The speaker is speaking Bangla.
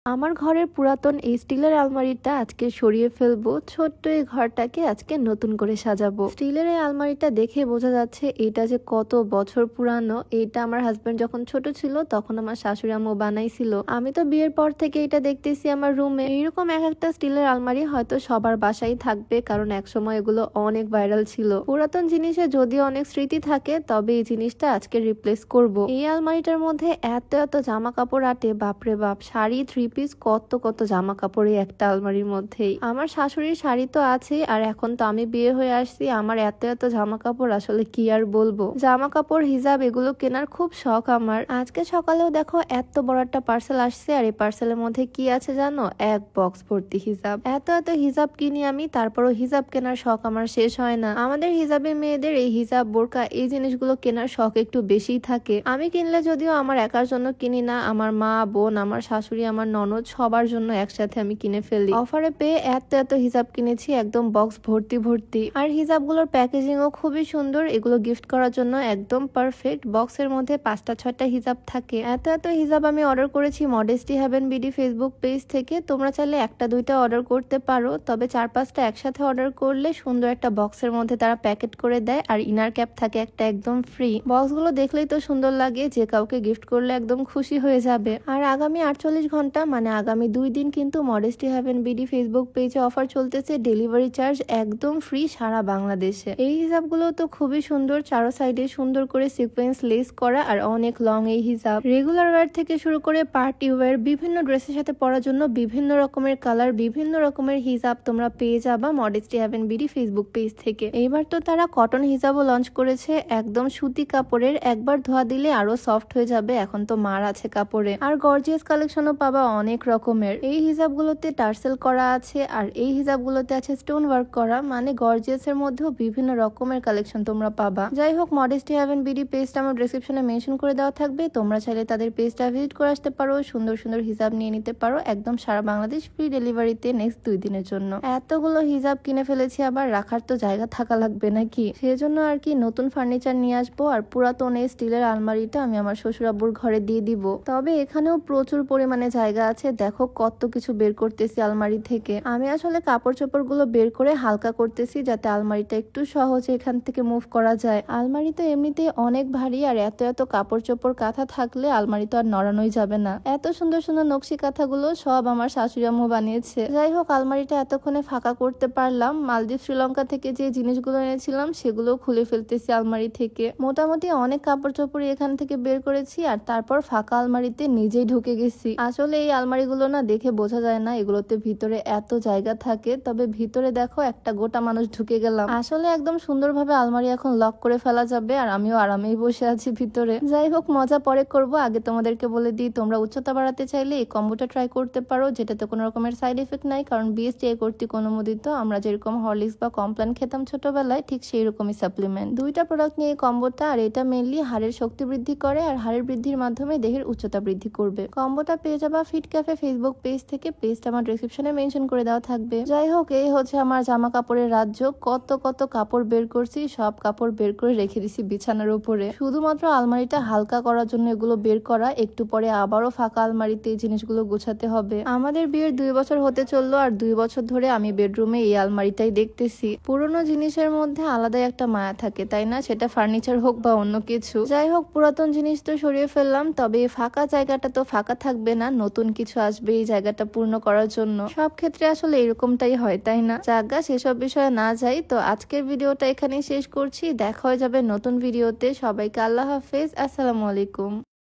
আমার ঘরের পুরাতন এই স্টিলের আলমারিটা আজকে সরিয়ে ফেলবো। ছোট্ট এই ঘরটাকে আজকে নতুন করে সাজাবো। স্টিলের এই আলমারিটা দেখে বোঝা যাচ্ছে এটা যে কত বছর পুরানো। এটা আমার হাজবেন্ড যখন ছোট ছিল তখন আমার শাশুড়ি আম্মু বানাইছিল। আমি তো বিয়ের পর থেকে এটা দেখতেছি আমার রুমে। এইরকম এক একটা স্টিলের আলমারি হয়তো সবার বাসায় থাকবে, কারণ একসময় এগুলো অনেক ভাইরাল ছিল। পুরাতন জিনিসে যদিও অনেক স্মৃতি থাকে, তবে এই জিনিসটা আজকে রিপ্লেস করব। এই আলমারিটার মধ্যে এত এত জামা কাপড় আটে, বাপরে বাপ। শাড়ি, থ্রি পিস, কত কত জামা কাপড় এই একটা আলমারির মধ্যেই। আমার শাশুড়ির শাড়ি তো আছে, আর এখন তো আমি বিয়ে হয়ে আসছি, আমার এত এত জামা কাপড় আসলে কি আর বলবো। জামা কাপড়, হিজাব এগুলো কেনার খুব শখ আমার। আজকে সকালেও দেখো এত বড় একটা পার্সেল আসছে, আর এই পার্সেলের মধ্যে কি আছে জানো? এক বক্স ভর্তি হিজাব। এত এত হিজাব কিনি আমি, তারপরও হিজাব কেনার শখ আমার শেষ হয় না। আমাদের হিজাবে মেয়েদের এই হিজাব, বোরকা এই জিনিসগুলো কেনার শখ একটু বেশিই থাকে। আমি কিনলে যদিও আমার একার জন্য কিনি না, আমার মা, বোন, আমার শাশুড়ি, আমার ননদ সবার জন্য একসাথে আমি কিনে ফেলি। অফারে পেয়ে এত এত হিজাব কিনেছি, একদম বক্স ভর্তি ভর্তি। আর হিজাবগুলোর প্যাকেজিংও খুবই সুন্দর, এগুলো গিফট করার জন্য একদম পারফেক্ট। বক্সের মধ্যে 5টা 6টা হিজাব থাকে। এত এত হিজাব আমি অর্ডার করেছি Modesty Haven BD Facebook page থেকে। তোমরা চাইলে 1টা 2টা অর্ডার করতে পারো, তবে 4-5টা একসাথে অর্ডার করলে সুন্দর একটা বক্সের মধ্যে তারা প্যাকেট করে দেয়, আর ইনার ক্যাপ থাকে একটা একদম ফ্রি। বক্সগুলো দেখলেই তো সুন্দর লাগে, যে কাউকে গিফট করলে একদম খুশি হয়ে যাবে। আর আগামী 48 ঘন্টা মানে আগামী 2 দিন কিন্তু মডেস্টি হেভেন বিডি ফেসবুক পেজে অফার চলতেছে, ডেলিভারি চার্জ একদম ফ্রি সারা বাংলাদেশে। এই হিজাবগুলো তো খুবই সুন্দর, চারো সাইডে সুন্দর করে সিকোয়েন্স লেস করা, আর অনেক লং এই হিজাব। রেগুলার ওয়্যার থেকে শুরু করে পার্টি ওয়্যার, বিভিন্ন ড্রেসের সাথে পরার জন্য বিভিন্ন রকমের কালার, বিভিন্ন রকমের হিজাব তোমরা পেয়ে যাবা Modesty Haven BD Facebook page থেকে। এইবার তো তারা কটন হিজাবও লঞ্চ করেছে, একদম সুতি কাপড়ের, একবার ধোয়া দিলে আরো সফট হয়ে যাবে। এখন তো মার আছে কাপড়ে। আর গর্জিয়াস কালেকশনও পাবা অনেক রকমের। এই হিজাবগুলোতে টার্সেল করা আছে, আর এই হিজাবগুলোতে আছে স্টোন ওয়ার্ক করা, মানে গর্জিয়াস এর মধ্যেও বিভিন্ন রকমের কালেকশন তোমরা পাবা। যাই হোক, মডেস্টি হেভেন বিডি পেজটা আমার ডেসক্রিপশনে মেনশন করে দেওয়া থাকবে, তোমরা চাইলে তাদের পেজটা ভিজিট করে আসতে পারো, সুন্দর সুন্দর হিজাব নিয়ে নিতে পারো, একদম সারা বাংলাদেশ ফ্রি ডেলিভারিতে নেক্সট 2 দিনের জন্য। এতগুলো হিজাব কিনে ফেলেছি, আবার রাখার তো জায়গা থাকা লাগবে নাকি, সেজন্য আর কি নতুন ফার্নিচার নিয়ে আসবো। আর পুরাতন এই স্টিলের আলমারিটা আমি আমার শ্বশুর আব্বুর ঘরে দিয়ে দিব। তবে এখানেও প্রচুর পরিমাণে জায়গা আছে, দেখো কত কিছু বের করতেছি আলমারি থেকে। আমি আসলে কাপড় চোপড় গুলো বের করে হালকা করতেছি, যাতে আলমারিটা একটু সহজে এখান থেকে মুভ করা যায়। আলমারি তো এমনিতেই অনেক ভারী, আর এত এত কাপড় চোপড় কাঁথা থাকলে আলমারি তো আর নড়ানোই যাবে না। এত সুন্দর সুন্দর নকশি কাঁথাগুলো সব আমার শাশুড়ি আম্মু বানিয়েছে। যাই হোক, আলমারিটা এতক্ষণে ফাঁকা করতে পারলাম। মালদ্বীপ, শ্রীলঙ্কা থেকে যে জিনিসগুলো এনেছিলাম সেগুলো খুলে ফেলতেছি আলমারি থেকে। মোটামুটি অনেক কাপড় চোপড় এখান থেকে বের করেছি, আর তারপর ফাঁকা আলমারিতে নিজেই ঢুকে গেছি। আসলে এই আলমারিগুলো না দেখে বোঝা যায় না এগুলোতে ভিতরে এত জায়গা থাকে, তবে ভিতরে দেখো একটা গোটা মানুষ ঢুকে গেলাম। আসলে একদম সুন্দরভাবে আলমারি এখন লক করে ফেলা যাবে, আর আমিও আরামেই বসে আছি ভিতরে। যাই হোক, মজা পরে করব, আগে তোমাদেরকে বলে দিই, তোমরা উচ্চতা বাড়াতে চাইলে এই কম্বোটা ট্রাই করতে পারো, যেটাতে কোনো রকমের সাইড এফেক্ট নাই, কারণ বিএসটিআই কর্তৃক অনুমোদিত। আমরা যেরকম হরলিক্স বা কমপ্লান খেতাম ছোটবেলায়, ঠিক সেই রকমই সাপ্লিমেন্ট। 2টা প্রোডাক্ট নিয়ে এই কম্বোটা, আর এটা মেনলি হাড়ের শক্তি বৃদ্ধি করে, আর হাড়ের বৃদ্ধির মাধ্যমে দেহের উচ্চতা বৃদ্ধি করবে। কম্বোটা পেয়ে যাবা ফিট ক্যাফে ফেসবুক পেজ থেকে, পেজটা আমার ডেসক্রিপশনে মেনশন করে দেওয়া থাকবে। যাই হোক, এই হচ্ছে আমার জামা কাপড়ের রাজ্য। কত কত কাপড় বের করছি, সব কাপড় বের করে রেখে দিছি বিছানার উপরে। শুধুমাত্র আলমারিটা হালকা করার জন্য এগুলো বের করা, একটু পরে আবারও ফাঁকা আলমারিতে এই জিনিসগুলো গোছাতে হবে। আমাদের বিয়ের 2 বছর হতে চললো, আর 2 বছর ধরে আমি বেডরুমে এই আলমারিটাই দেখতেছি। পুরোনো জিনিসের মধ্যে আলাদাই একটা মায়া থাকে, তাই না? সেটা ফার্নিচার হোক বা অন্য কিছু। যাই হোক, পুরাতন জিনিস তো সরিয়ে ফেললাম, তবে এই ফাঁকা জায়গাটা তো ফাঁকা থাকবে না, নতুন কিছু আসবে এই জায়গাটা পূর্ণ করার জন্য। সব ক্ষেত্রে আসলে এরকমটাই হয়, তাই না? জায়গা সেসব বিষয়ে না যাই, তো আজকের ভিডিওটা এখানেই শেষ করছি। দেখা হয়ে যাবে নতুন ভিডিওতে। সবাইকে আল্লাহ হাফেজ, আসসালামু আলাইকুম।